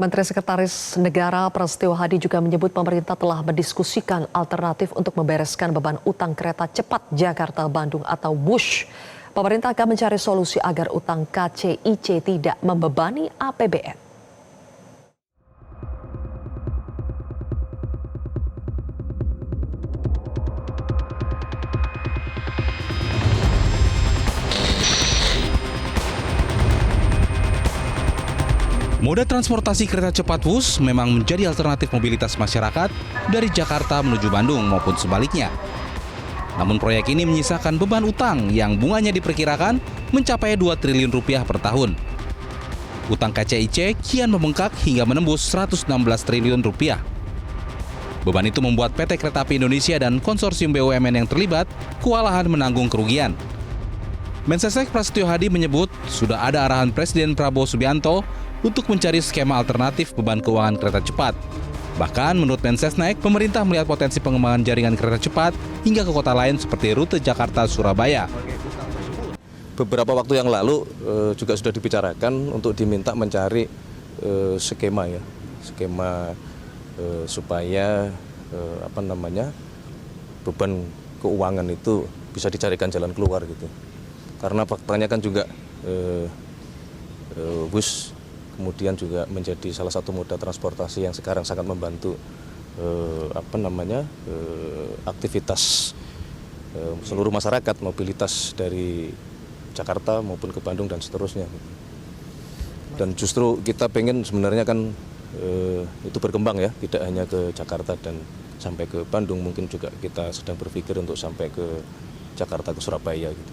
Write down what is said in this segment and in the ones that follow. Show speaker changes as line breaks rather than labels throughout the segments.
Menteri Sekretaris Negara Prasetyo Hadi juga menyebut pemerintah telah mendiskusikan alternatif untuk membereskan beban utang kereta cepat Jakarta-Bandung atau WUSH. Pemerintah akan mencari solusi agar utang KCIC tidak membebani APBN.
Moda transportasi kereta cepat WUSH memang menjadi alternatif mobilitas masyarakat dari Jakarta menuju Bandung maupun sebaliknya. Namun proyek ini menyisakan beban utang yang bunganya diperkirakan mencapai 2 triliun rupiah per tahun. Utang KCIC kian membengkak hingga menembus 116 triliun rupiah. Beban itu membuat PT Kereta Api Indonesia dan konsorsium BUMN yang terlibat kewalahan menanggung kerugian. Mensesnek Prasetyo Hadi menyebut sudah ada arahan Presiden Prabowo Subianto untuk mencari skema alternatif beban keuangan kereta cepat. Bahkan menurut Mensesnek, pemerintah melihat potensi pengembangan jaringan kereta cepat hingga ke kota lain seperti rute Jakarta-Surabaya.
Beberapa waktu yang lalu juga sudah dibicarakan untuk diminta mencari skema supaya beban keuangan itu bisa dicarikan jalan keluar gitu. Karena faktanya kan juga WUSH kemudian juga menjadi salah satu moda transportasi yang sekarang sangat membantu aktivitas seluruh masyarakat, mobilitas dari Jakarta maupun ke Bandung dan seterusnya. Dan justru kita pengen sebenarnya kan itu berkembang ya, tidak hanya ke Jakarta dan sampai ke Bandung, mungkin juga kita sedang berpikir untuk sampai ke Jakarta ke Surabaya gitu.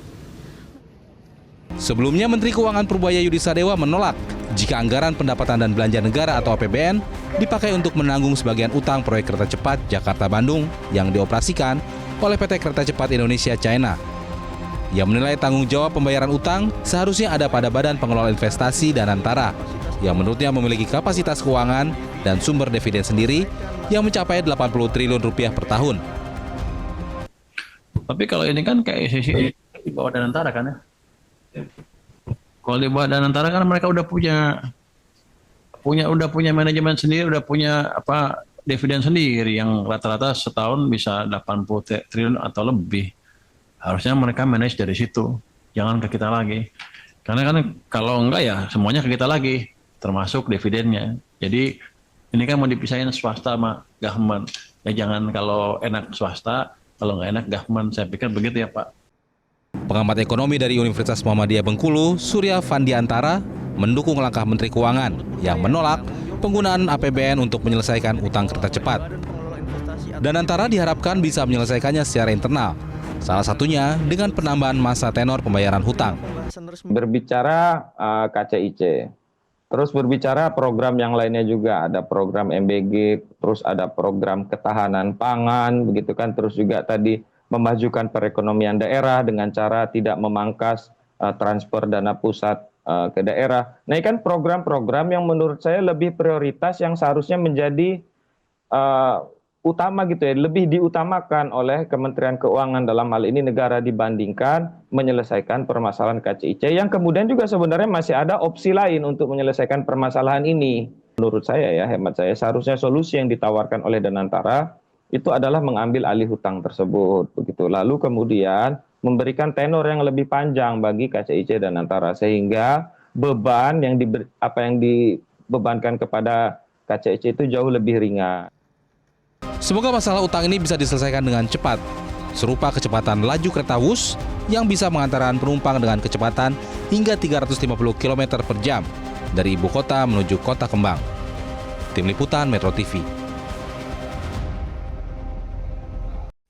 Sebelumnya Menteri Keuangan Purbaya Yudi Sadewa menolak jika anggaran pendapatan dan belanja negara atau APBN dipakai untuk menanggung sebagian utang proyek kereta cepat Jakarta-Bandung yang dioperasikan oleh PT Kereta Cepat Indonesia China. Ia menilai tanggung jawab pembayaran utang seharusnya ada pada Badan Pengelola Investasi Danantara yang menurutnya memiliki kapasitas keuangan dan sumber dividen sendiri yang mencapai 80 triliun rupiah per tahun.
Tapi kalau ini kan kayak sisi di bawah Danantara kan ya. Kalau di bawah Danantara kan mereka udah punya manajemen sendiri, udah punya dividen sendiri yang rata-rata setahun bisa 80 triliun atau lebih. Harusnya mereka manage dari situ, jangan ke kita lagi. Karena kan kalau enggak ya semuanya ke kita lagi, termasuk dividennya. Jadi ini kan mau dipisahin swasta sama government. Ya jangan kalau enak swasta, kalau nggak enak government. Saya pikir begitu ya Pak.
Pengamat ekonomi dari Universitas Muhammadiyah Bengkulu, Surya Fandiantara, mendukung langkah Menteri Keuangan yang menolak penggunaan APBN untuk menyelesaikan utang kereta cepat. Danantara diharapkan bisa menyelesaikannya secara internal, salah satunya dengan penambahan masa tenor pembayaran hutang.
Berbicara KCIC, terus berbicara program yang lainnya juga, ada program MBG, terus ada program ketahanan pangan, begitu kan, terus juga tadi memajukan perekonomian daerah dengan cara tidak memangkas transfer dana pusat ke daerah. Nah, ini kan program-program yang menurut saya lebih prioritas yang seharusnya menjadi utama gitu ya, lebih diutamakan oleh Kementerian Keuangan dalam hal ini negara dibandingkan menyelesaikan permasalahan KCIC yang kemudian juga sebenarnya masih ada opsi lain untuk menyelesaikan permasalahan ini. Menurut saya ya, hemat saya, seharusnya solusi yang ditawarkan oleh Danantara itu adalah mengambil alih hutang tersebut, begitu. Lalu kemudian memberikan tenor yang lebih panjang bagi KCIC Danantara sehingga beban yang dibebankan kepada KCIC itu jauh lebih ringan.
Semoga masalah utang ini bisa diselesaikan dengan cepat, serupa kecepatan laju kereta WUSH yang bisa mengantarkan penumpang dengan kecepatan hingga 350 km per jam dari ibu kota menuju kota kembang. Tim Liputan Metro TV.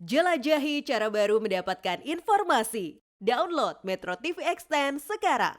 Jelajahi cara baru mendapatkan informasi. Download Metro TV Extend sekarang.